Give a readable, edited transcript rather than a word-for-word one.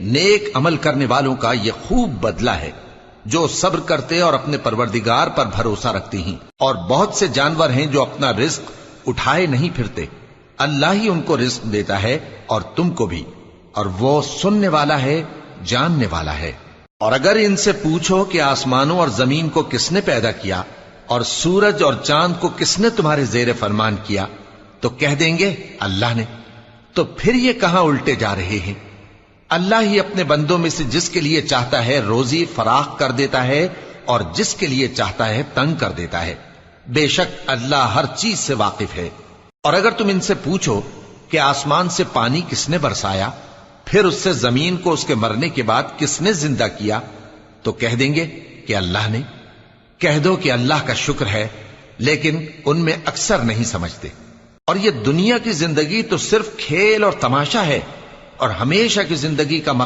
نیک عمل کرنے والوں کا یہ خوب بدلہ ہے جو صبر کرتے اور اپنے پروردگار پر بھروسہ رکھتے ہیں۔ اور بہت سے جانور ہیں جو اپنا رزق اٹھائے نہیں پھرتے، اللہ ہی ان کو رزق دیتا ہے اور تم کو بھی، اور وہ سننے والا ہے، جاننے والا ہے۔ اور اگر ان سے پوچھو کہ آسمانوں اور زمین کو کس نے پیدا کیا اور سورج اور چاند کو کس نے تمہارے زیر فرمان کیا، تو کہہ دیں گے اللہ نے۔ تو پھر یہ کہاں الٹے جا رہے ہیں؟ اللہ ہی اپنے بندوں میں سے جس کے لیے چاہتا ہے روزی فراخ کر دیتا ہے اور جس کے لیے چاہتا ہے تنگ کر دیتا ہے۔ بے شک اللہ ہر چیز سے واقف ہے۔ اور اگر تم ان سے پوچھو کہ آسمان سے پانی کس نے برسایا، پھر اس سے زمین کو اس کے مرنے کے بعد کس نے زندہ کیا، تو کہہ دیں گے کہ اللہ نے۔ کہہ دو کہ اللہ کا شکر ہے، لیکن ان میں اکثر نہیں سمجھتے۔ اور یہ دنیا کی زندگی تو صرف کھیل اور تماشا ہے، اور ہمیشہ کی زندگی کا مقام